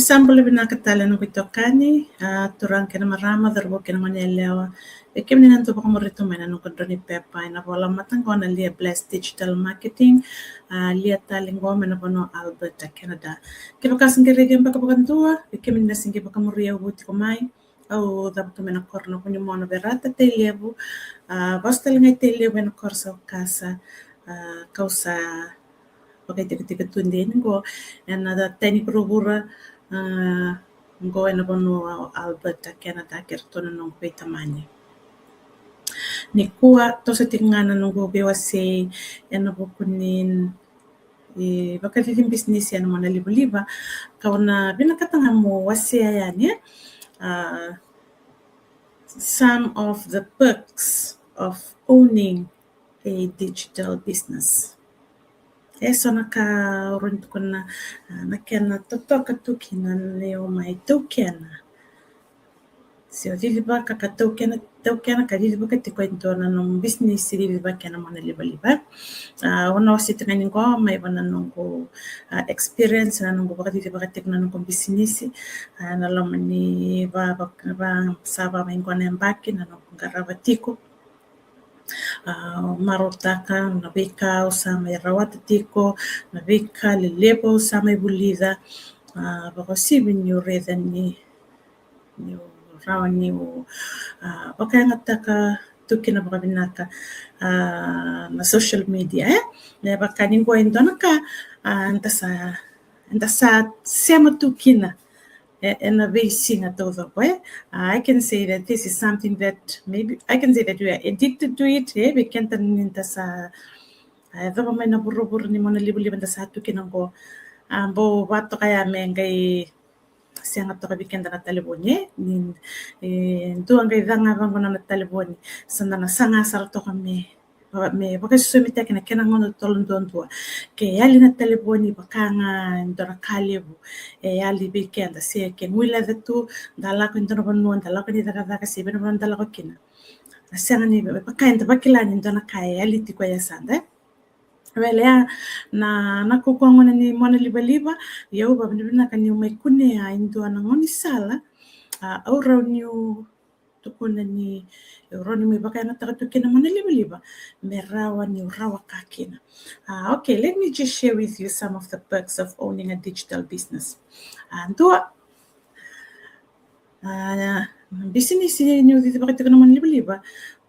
sample binakatala ng bitokani, turang kena marama darbo kena manelewa. Kem ni nanto baka morito mana nung kodroni pepa na wala matanggo na lia Blessed Digital Marketing, lia talinggo mana pono Alberta, Canada. Kaya kasing kirigyan baka bakantua, kem ni nasing baka moria uti kumai. Au dapat mena korno kunyo mono berata telebu, basta lingai telebu mena korsa kasa, kausa pakai tiga-tiga tundin go and ada tani perubura go and bono Alberta, Canada kertona nung petamani. Ni kuwa to sa tingana nung go bewase and bukunin bakalitin business yan mo na liba-liba kauna binakatanga mo wase yan some of the perks of owning a digital business. So nakaroon ko na nakena totoka tukina leo mai tukena. So dili ba kakatokena kadili ba katikwento na nung business dili ba kena mo na liba-liba. Una wasi tingani ko may ba na nung experience na nung ba dili ba katikna nung business na laman ni ba saba may ko na mbaki na nung garabatiko. Marotaka nabika usama rawata tiko nabika lilebo usama ibulida bako sibin yung reda ni rawan ni baka ngataka tukina baka binaka na social media na baka ningwa indo naka antasa sema tukina and a basing at todo way. I can say that this is something that maybe I can say that we are addicted to it. We can't sa do may naburo-buro ni mo na libo-libo sa hatu kinanggo bo bato kaya mengay siya to kabiken na talibonye nin duang kay danga bang na taliboni sanda na sanga sarto kami me baka sumita kina kinangon tolon don tua ke yali na telefoni baka nga ndora kalebu yali bikenda se ke muila datu dala ko ndora bonno dala ko ni daga se ben bon dala ko kina asana ni baka enda bakila ni ndona kaya yali ti ko yasanda wele na kukongo ni mona liba yo ba bina kani umay kune ya indo na ngoni sala au rauniu tukuna ni roni mi baka na tagatukina mona liba merawa ni rawa kakina. Okay, let me just share with you some of the perks of owning a digital business. Dua business ni dito baka tukuna mona liba.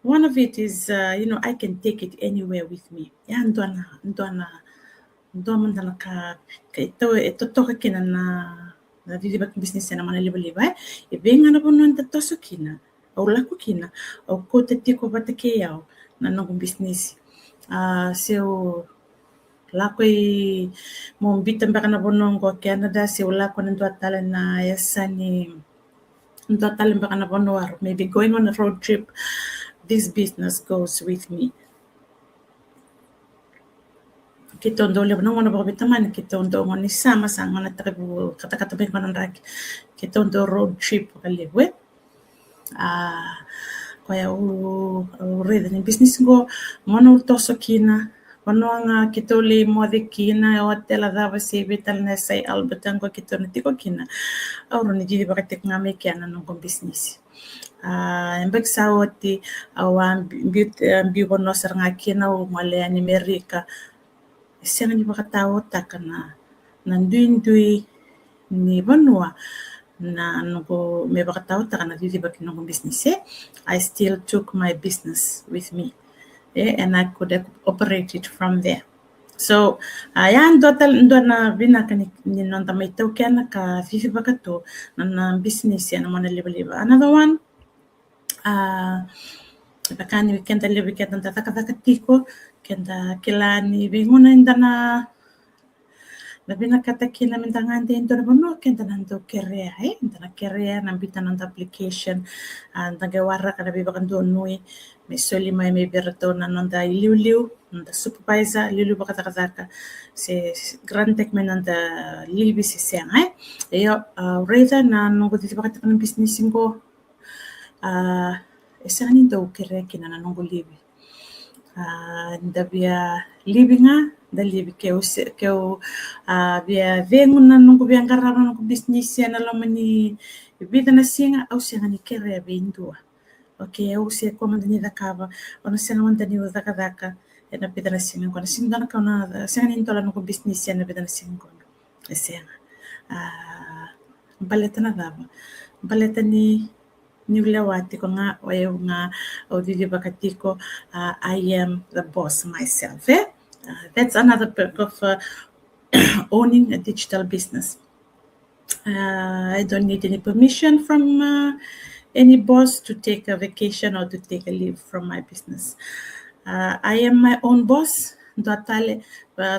One of it is, I can take it anywhere with me. Ya ndona ka ito toka kina na dili ba business na mona liba. Ibenga na bono nda toso kina. Au laku kina au ko te tiko bata ke yao na nong business so lako I mo bitan baka na bonong ko Canada so lako na atala na yasani atala baka na bonowar maybe going on a road trip. This business goes with me. Kita ndo le no mo ba bitaman kita ndo ngoni sama sang na tribu kata-kata ben konon rak kita ndo road trip kalewe kaya reda ni business go mono toso kina mono nga kitole mode kina o tela dava se betal na sai albetan ko kitone tiko kina auro ni jidi bakate ngame kiana no business embek sawoti awan bi bono saranga kina o male ani Amerika senga ni bakatawo takana nandui ni banua na nugo me bakataw takana dili bak no business I still took my business with me and I could operate it from there. So ayan total ndo na binaka ni nonta may token ka fifi bakato na business yan mo na liba. Another one bakani weekend libi kenda takatiko kenda kilani binguna indana Labina katakina mintangan din to bono kenta nanto career intana career nambita nang application nagawara kada bibakan do nui may soli may berato na nanda iliu nanda supervisor lilu bakata se grand tech men nanda libi si siang yo reza na nungo dito bakata ng business ko isa nin do career kina na nungo libi da via living da live que eu via venguna nungu via ngarara nungu business na lomani vida na singa au singa ni kere vendua. Okay, eu se como ni da cava, ona singa wanda ni da daka na vida na singa quando singa na kauna singa ni tola nungu business na vida na singa quando singa. Baleta na dava. Baleta ni Niulawati ko nga o nga o didi bakatiko I am the boss myself. That's another perk of owning a digital business. I don't need any permission from any boss to take a vacation or to take a leave from my business. I am my own boss. Dotale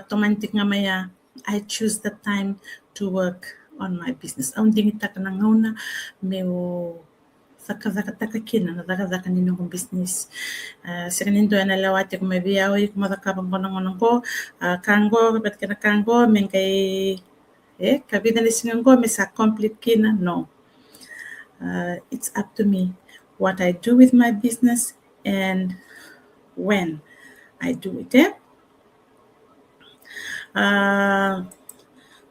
tomantik nga maya I choose the time to work on my business. Ang dingi takanangauna meu zaka kina na zaka ni nung business. Sikanin do na lawati ko may biyawi ko madakabang ko nang ko kango bet kana kango men kay kabida ni singang ko may sa complete kina no. It's up to me what I do with my business and when I do it.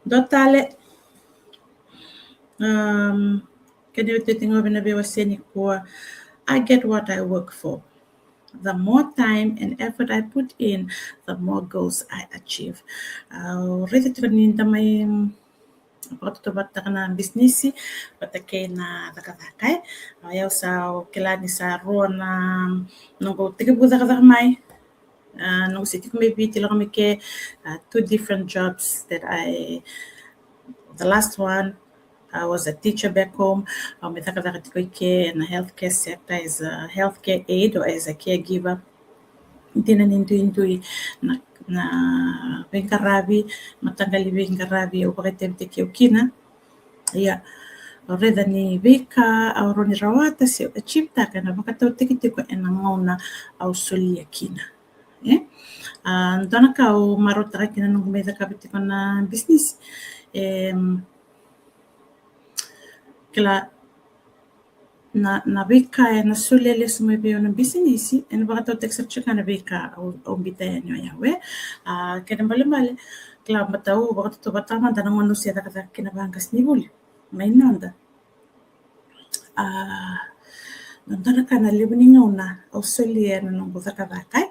Dotale I get what I work for. The more time and effort I put in, the more goals I achieve. Already to may to bata na business bata kay na takatay ayaw sa kilani sa ron na nung tigabuda ka may nung city ko may biti lang kami ke 2 different jobs that the last one I was a teacher back home. In the healthcare sector as a healthcare aide or as a caregiver. Hindi na Bengarabi, matanggali Bengarabi o pakitemte kiukina. Yeah. Already ni Vika au ni rawata si achipta kana bakatau tikitiko enangona au solia kina. Dona ka o marota kina nung meda kapitiko na business. Kila na Vika na sulele sumebe na business en bakatau texture na Vika au bitaya nyo yawe. Kena mbali kila matau bakatau batama danang manusia kata kina bangkas ni buli. May nanda. Nandana ka na libuning una au solia na nung butakabakai.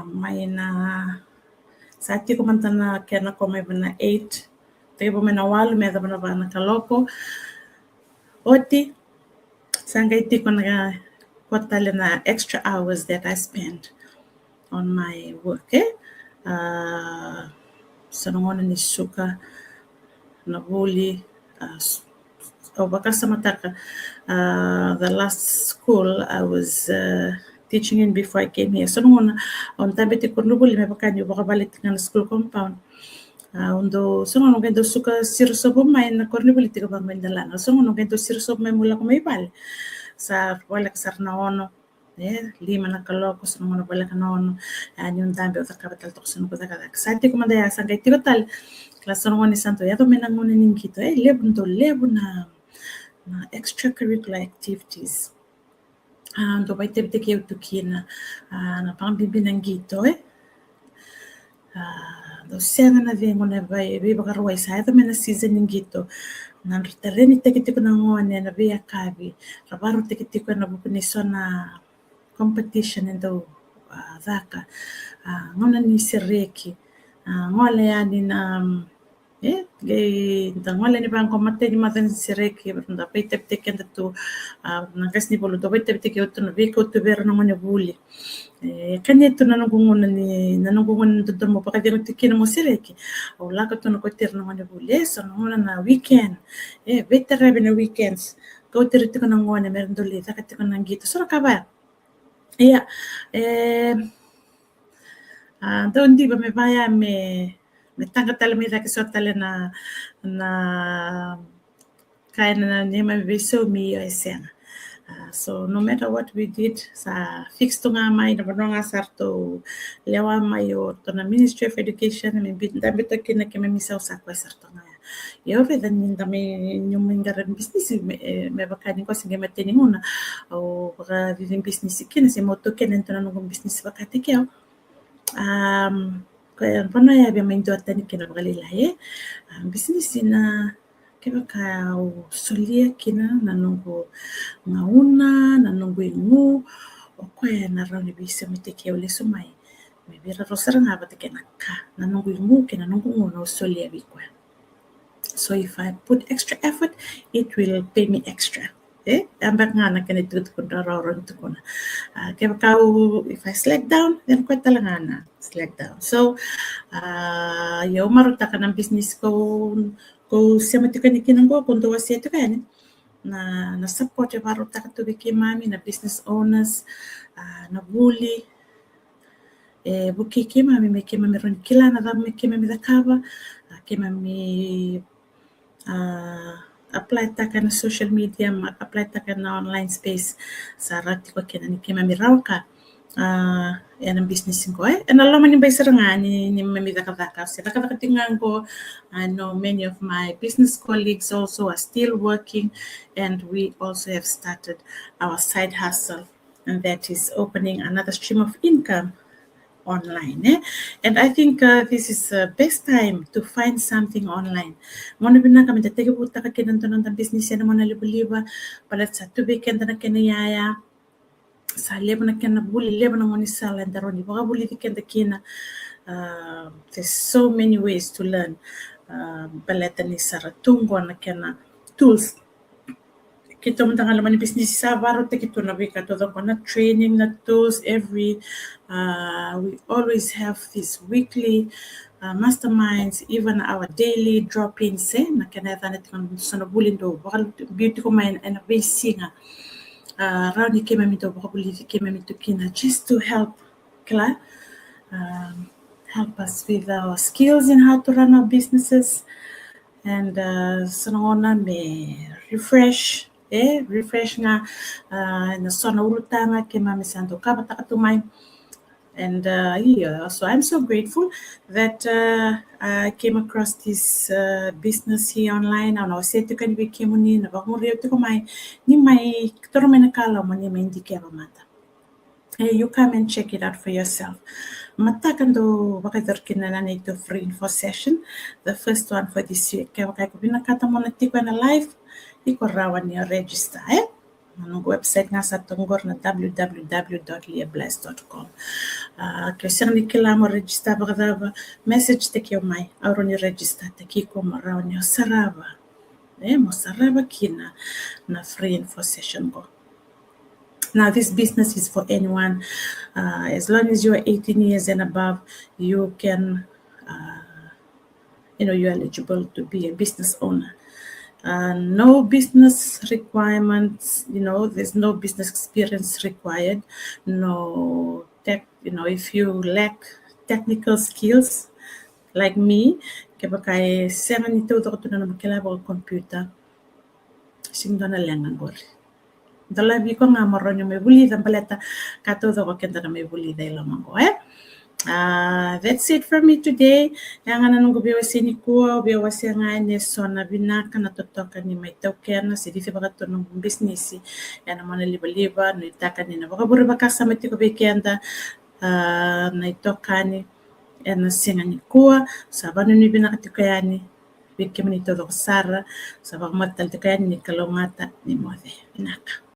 May na sa ati ko mantana kena ko may na 8 tebo may nawalo may daba na ba na kaloko oti sanga iti ko na kwatale na extra hours that I spend on my work sa nungona ni suka na buli o baka sa mataka the last school I was teaching in before I came here. So nung on tabiti ko nubuli may pakanyo baka balik nga na school compound. Undo so nung gendo suka sirsobo may na kornibuli tiga bang mandala. So nung gendo sirsobo may mula ko may bal sa wala kasar na ono. Lima na kaloko so nung wala ka na ono. Yung dambi o takabatal to so nung takadak. Sa ati ko mandaya sa kay tigo tal. Klase nung ni santo yato may nangunin ningkito. Lebo na extracurricular activities. Do vai ter que eu tukina na pambibi ng gito do senga na vengo na vai baka ruai sa ito may na season ng gito na ritereni tekitiko na ngone na via kavi rabaro tekitiko na bukuniso na competition ndo zaka ngona ni sereki ngole yani na gay ngole ni bang komate ni matan sereki banda pete tekenda tu nagas ni bolo do pete teke oto na viko to ver no ngone buli kaneto na nunguna ni nanungungan do mo pa kadiro tikina mo sereki o laka to no ko ter no ngone buli so ngona na weekend better have na weekends go ter tiko na ngone meron do li takatiko nang gito so ka ba don't di ba me vaya me tanga tala me daki so tala na kaya na nema viso mi esena. So no matter what we did sa fix to nga may na nga sarto lewa mayo to na Ministry of Education mi bit kina kemi misaw sa kwa sarto nga Eu vedo ainda nenhuma engarra business me bakani ko sige mateni una o baka vivem business kina se moto kena então não business bakati keo kaya pano ya bia maindo atani kina bakalila business na kaya ka solia kina na nungu ngauna na nungu ingu o kaya na rauni bisa mite keo le sumai me bira rosara ngaba te kena ka na nungu ingu kina nungu ngu na solia bikwa. So if I put extra effort, it will pay me extra. Ambak nga na kanito ko raron to ko na. Kaya kau if I slack down, then ko talaga na slack down. So yo maruta ka ng business ko siya matikan kinang ko kung tuwa siya to kaya na support yung maruta ka to biki mami na business owners na bully buki kima mi kima mi ron kila na dam mi kima mi dakava kima mi apply taka na social media, apply taka na online space sa rati ko kina ni kima mi rauka yan ang business ko and alam man yung bay saranga ni mami dakadaka sa dakadatingan ko I know many of my business colleagues also are still working and we also have started our side hustle and that is opening another stream of income online and I think this is the best time to find something online. Mona bina kami tatege puta ka kenan tanan business na mona liba palat sa tubi kenda na kenayaya sa leba na kena buli leba na moni sala ndaroni baka buli kenda kina there's so many ways to learn baleta ni saratungo na kena tools kita mo tangala man business sa baro te kito na bika to the training na tools every we always have these weekly masterminds even our daily drop-ins na kaneta na tikon sono bulindo bakal beauty ko man and basic rauni kema mito bakal buli kema mito kina just to help kala help us with our skills in how to run our businesses and sanona me refresh nga na sona ulutanga kema misanto kabata katumay and yeah so I'm so grateful that I came across this business here online and I said to can be kemuni na bakuri to kumay ni may toro may nakala mo ni may hindi kaya mata you come and check it out for yourself matakando bakadorkina na ito free info session the first one for this week kaya ko binakata mo na tiko na live ikorawan niyo register ang website nga sa tunggor na www.liabless.com kasi ni kila mo register bakadaba message te kiyo may aron ni register te kiko maraw niyo saraba mo saraba kina na free info session ko. Now this business is for anyone as long as you are 18 years and above you can you're eligible to be a business owner. No business requirements, there's no business experience required. No tech, if you lack technical skills like me, kaya sengan ito ko na makilabang computer, singdo na lang ang gori. Dalabi ko nga maron yung may buli, ang paleta, kato ko kenda na may buli dahil lamang ko, that's it for me today. Yang ana nung biwa sini ko, biwa siya nga ni so na binaka na totoka ni may token na si dito baka to ng business. Yan naman na liba-liba, no itaka ni na baka buri baka sa mati ko bikenda na itokani na singa ni ko, sabano ni binaka tikayani. Bikim ni todo sara, sabak matal tikayani ni kalongata ni mode. Binaka.